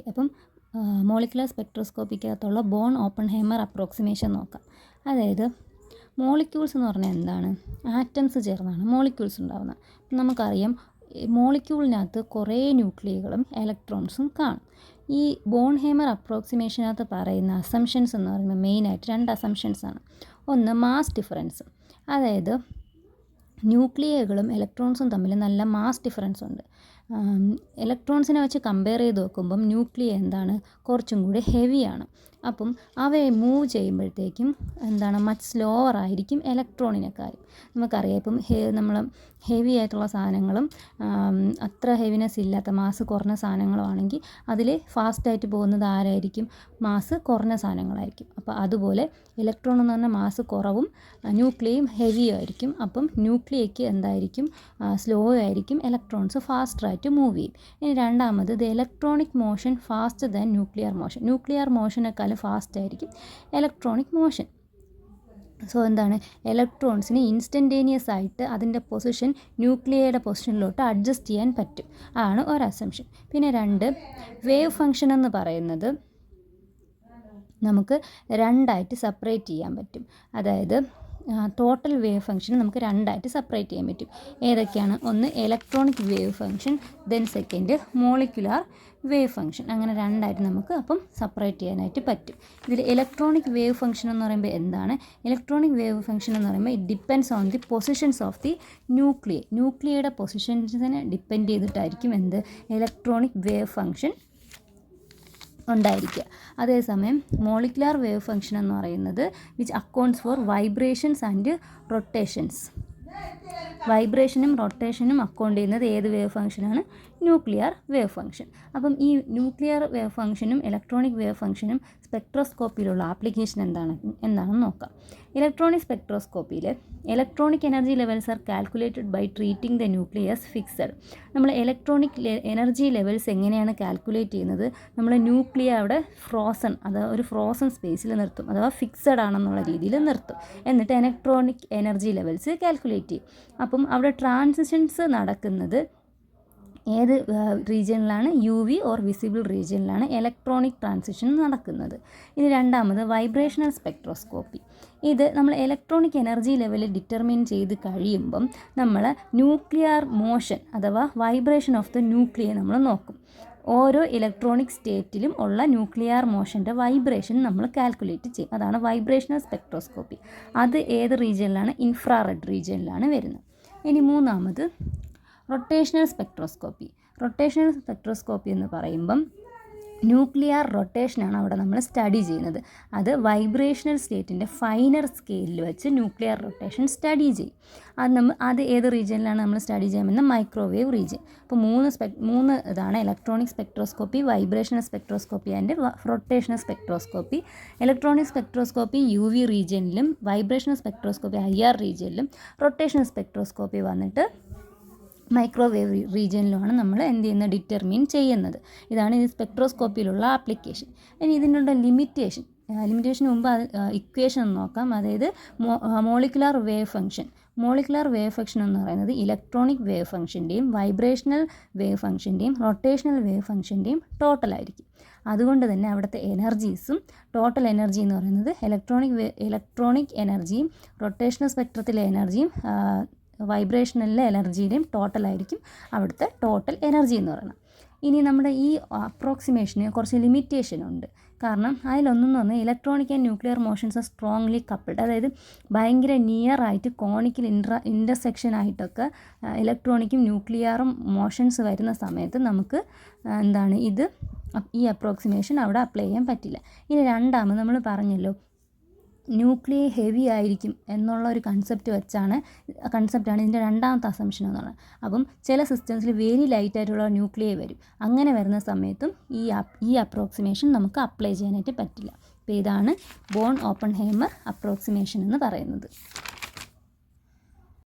അപ്പം molecular സ്പെക്ട്രോസ്കോപ്പിക്കകത്തുള്ള bone Oppenheimer approximation നോക്കാം. അതായത് മോളിക്യൂൾസ് എന്ന് പറഞ്ഞാൽ എന്താണ്? ആറ്റംസ് ചേർന്നാണ് മോളിക്യൂൾസ് ഉണ്ടാകുന്നത്. നമുക്കറിയാം മോളിക്യൂളിനകത്ത് കുറേ ന്യൂക്ലിയകളും ഇലക്ട്രോൺസും കാണും. ഈ ബോൺഹൈമർ അപ്രോക്സിമേഷനകത്ത് പറയുന്ന അസംഷൻസ് എന്ന് പറയുന്നത് മെയിനായിട്ട് 2 അസംഷൻസാണ്. ഒന്ന് മാസ് ഡിഫറൻസ്, അതായത് ന്യൂക്ലിയകളും ഇലക്ട്രോൺസും തമ്മിൽ നല്ല മാസ് ഡിഫറൻസ് ഉണ്ട്. ഇലക്ട്രോൺസിനെ വെച്ച് കമ്പയർ ചെയ്ത് നോക്കുമ്പം ന്യൂക്ലിയ എന്താണ് കുറച്ചും കൂടി ഹെവിയാണ്. അപ്പം അവയെ മൂവ് ചെയ്യുമ്പോഴത്തേക്കും എന്താണ് മച്ച് സ്ലോവർ ആയിരിക്കും ഇലക്ട്രോണിനെക്കാളും. നമുക്കറിയാം ഇപ്പം നമ്മൾ ഹെവി ആയിട്ടുള്ള സാധനങ്ങളും അത്ര ഹെവിനെസ് ഇല്ലാത്ത മാസ് കുറഞ്ഞ സാധനങ്ങളും ആണെങ്കിൽ അതിൽ ഫാസ്റ്റായിട്ട് പോകുന്നത് ആരായിരിക്കും? മാസ് കുറഞ്ഞ സാധനങ്ങളായിരിക്കും. അപ്പോൾ അതുപോലെ ഇലക്ട്രോൺ എന്ന് പറഞ്ഞാൽ മാസ് കുറവും ന്യൂക്ലിയയും ഹെവിയും ആയിരിക്കും. അപ്പം ന്യൂക്ലിയയ്ക്ക് എന്തായിരിക്കും? സ്ലോ ആയിരിക്കും, ഇലക്ട്രോൺസ് ഫാസ്റ്ററായിട്ട് മൂവ് ചെയ്യും. ഇനി രണ്ടാമത് the electronic motion faster than nuclear motion. Nuclear മോഷനേക്കാളും ഫാസ്റ്റ് ആയിരിക്കും ഇലക്ട്രോണിക് മോഷൻ. സോ എന്താണ്? ഇലക്ട്രോൺസിന് ഇൻസ്റ്റൻറ്റേനിയസ് ആയിട്ട് അതിൻ്റെ പൊസിഷൻ ന്യൂക്ലിയയുടെ പൊസിഷനിലോട്ട് അഡ്ജസ്റ്റ് ചെയ്യാൻ പറ്റും. ആണ് ഒരു അസംഷൻ. പിന്നെ 2 വേവ് ഫംഗ്ഷൻ എന്ന് പറയുന്നത് നമുക്ക് 2ആയിട്ട് സെപ്പറേറ്റ് ചെയ്യാൻ പറ്റും. അതായത് ടോട്ടൽ വേവ് ഫംഗ്ഷൻ നമുക്ക് 2ആയിട്ട് സെപ്പറേറ്റ് ചെയ്യാൻ പറ്റും. ഏതൊക്കെയാണ്? ഒന്ന് electronic wave function, then second molecular wave function. അങ്ങനെ 2ആയിട്ട് നമുക്ക് അപ്പം സെപ്പറേറ്റ് ചെയ്യാനായിട്ട് പറ്റും. ഇതിൽ ഇലക്ട്രോണിക് വേവ് ഫംഗ്ഷൻ എന്ന് പറയുമ്പോൾ എന്താണ്? ഇലക്ട്രോണിക് വേവ് ഫംഗ്ഷൻ എന്ന് പറയുമ്പോൾ it depends on the positions of the ന്യൂക്ലിയയുടെ പൊസിഷൻസിനെ ഡിപ്പെൻഡ് ചെയ്തിട്ടായിരിക്കും എന്ത് ഇലക്ട്രോണിക് വേവ് ഫംഗ്ഷൻ ഉണ്ടായിരിക്കുക. അതേസമയം മോളിക്കുലാർ വേവ് ഫംഗ്ഷൻ എന്ന് പറയുന്നത് which accounts for vibrations and rotations. വൈബ്രേഷനും റൊട്ടേഷനും അക്കൗണ്ട് ചെയ്യുന്നത് ഏത് വേവ് ഫംഗ്ഷനാണ്? Nuclear wave function. അപ്പം ഈ ന്യൂക്ലിയർ വേവ് ഫംഗ്ഷനും ഇലക്ട്രോണിക് വേവ് ഫംഗ്ഷനും സ്പെക്ട്രോസ്കോപ്പിയിലുള്ള ആപ്ലിക്കേഷൻ എന്താണെന്ന് നോക്കാം. ഇലക്ട്രോണിക് സ്പെക്ട്രോസ്കോപ്പിയിൽ electronic energy levels are calculated by treating the nucleus fixed. നമ്മൾ ഇലക്ട്രോണിക് എനർജി ലെവൽസ് എങ്ങനെയാണ് കാൽക്കുലേറ്റ് ചെയ്യുന്നത്? നമ്മൾ ന്യൂക്ലിയ അവിടെ ഫ്രോസൺ, അഥവാ ഒരു ഫ്രോസൺ സ്പേസിൽ നിർത്തും, അഥവാ ഫിക്സഡ് ആണെന്നുള്ള രീതിയിൽ നിർത്തും. എന്നിട്ട് ഇലക്ട്രോണിക് എനർജി ലെവൽസ് കാൽക്കുലേറ്റ് ചെയ്യും. അപ്പം അവിടെ ട്രാൻസിഷൻസ് നടക്കുന്നത് ഏത് റീജിയനിലാണ്? UV ഓർ വിസിബിൾ റീജിയനിലാണ് ഇലക്ട്രോണിക് ട്രാൻസിഷൻ നടക്കുന്നത്. ഇനി രണ്ടാമത് വൈബ്രേഷണൽ സ്പെക്ട്രോസ്കോപ്പി. ഇത് നമ്മൾ ഇലക്ട്രോണിക് എനർജി ലെവൽ ഡിറ്റർമിൻ ചെയ്ത് കഴിയുമ്പം നമ്മൾ ന്യൂക്ലിയർ മോഷൻ അഥവാ വൈബ്രേഷൻ ഓഫ് ദ ന്യൂക്ലിയ നമ്മൾ നോക്കും. ഓരോ ഇലക്ട്രോണിക് സ്റ്റേറ്റിലും ഉള്ള ന്യൂക്ലിയർ മോഷൻ്റെ വൈബ്രേഷൻ നമ്മൾ കാൽക്കുലേറ്റ് ചെയ്യും. അതാണ് വൈബ്രേഷണൽ സ്പെക്ട്രോസ്കോപ്പി. അത് ഏത് റീജിയനിലാണ്? ഇൻഫ്രാറെഡ് റീജിയനിലാണ് വരുന്നത്. ഇനി മൂന്നാമത് റൊട്ടേഷണൽ സ്പെക്ട്രോസ്കോപ്പി. റൊട്ടേഷണൽ സ്പെക്ട്രോസ്കോപ്പി എന്ന് പറയുമ്പം ന്യൂക്ലിയർ റൊട്ടേഷനാണ് അവിടെ നമ്മൾ സ്റ്റഡി ചെയ്യുന്നത്. അത് വൈബ്രേഷണൽ സ്റ്റേറ്റിൻ്റെ ഫൈനർ സ്കെയിലിൽ വെച്ച് ന്യൂക്ലിയർ റൊട്ടേഷൻ സ്റ്റഡി ചെയ്യും. അത് ഏത് റീജിയനിലാണ് നമ്മൾ സ്റ്റഡി ചെയ്യുന്നത്? Microwave region. അപ്പോൾ മൂന്ന് ഇതാണ് electronic spectroscopy, vibrational spectroscopy and rotational spectroscopy. Electronic spectroscopy UV റീജിയനിലും വൈബ്രേഷണൽ സ്പെക്ട്രോസ്കോപ്പി IR റീജിയനിലും റൊട്ടേഷണൽ സ്പെക്ട്രോസ്കോപ്പി വന്നിട്ട് മൈക്രോവേവ് റീജിയനിലുമാണ് നമ്മൾ എന്ത് ചെയ്യുന്നത്? ഡിറ്റർമിൻ ചെയ്യുന്നത്. ഇതാണ് ഈ സ്പെക്ട്രോസ്കോപ്പിയിലുള്ള ആപ്ലിക്കേഷൻ. ഇനി ഇതിനുള്ള ലിമിറ്റേഷന് മുമ്പ് ഇക്വേഷൻ നോക്കാം. അതായത് molecular wave function. Molecular wave function എന്ന് പറയുന്നത് ഇലക്ട്രോണിക് വേവ് ഫംഗ്ഷൻ്റെയും വൈബ്രേഷണൽ വേവ് ഫംഗ്ഷൻ്റെയും റൊട്ടേഷണൽ വേവ് ഫംഗ്ഷൻ്റെയും ടോട്ടലായിരിക്കും. അതുകൊണ്ട് തന്നെ അവിടുത്തെ എനർജീസും ടോട്ടൽ എനർജി എന്ന് പറയുന്നത് ഇലക്ട്രോണിക് എനർജിയും റൊട്ടേഷണൽ സ്പെക്ട്രത്തിലെ എനർജിയും വൈബ്രേഷണലിലെ എനർജിയുടെയും ടോട്ടലായിരിക്കും അവിടുത്തെ ടോട്ടൽ എനർജി എന്ന് പറയുന്നത്. ഇനി നമ്മുടെ ഈ അപ്രോക്സിമേഷന് കുറച്ച് ലിമിറ്റേഷൻ ഉണ്ട്. കാരണം അതിലൊന്നെന്ന് പറഞ്ഞാൽ electronic and nuclear motions R strongly coupled. അതായത് ഭയങ്കര നിയർ ആയിട്ട് കോണിക്കൽ ഇൻ്റർസെക്ഷൻ ആയിട്ടൊക്കെ ഇലക്ട്രോണിക്കും ന്യൂക്ലിയറും മോഷൻസ് വരുന്ന സമയത്ത് നമുക്ക് ഈ അപ്രോക്സിമേഷൻ അവിടെ അപ്ലൈ ചെയ്യാൻ പറ്റില്ല. ഇനി രണ്ടാമത് നമ്മൾ പറഞ്ഞല്ലോ ന്യൂക്ലിയ ഹെവി ആയിരിക്കും എന്നുള്ള ഒരു കൺസെപ്റ്റാണ് ഇതിൻ്റെ രണ്ടാമത്തെ അസംഷൻ എന്ന് പറയുന്നത്. അപ്പം ചില സിസ്റ്റംസിൽ വെരി ലൈറ്റ് ആയിട്ടുള്ള ന്യൂക്ലിയ വരും. അങ്ങനെ വരുന്ന സമയത്തും ഈ അപ്രോക്സിമേഷൻ നമുക്ക് അപ്ലൈ ചെയ്യാനായിട്ട് പറ്റില്ല. അപ്പോൾ ഇതാണ് ബോൺ ഓപ്പൺഹൈമർ അപ്രോക്സിമേഷൻ എന്ന് പറയുന്നത്.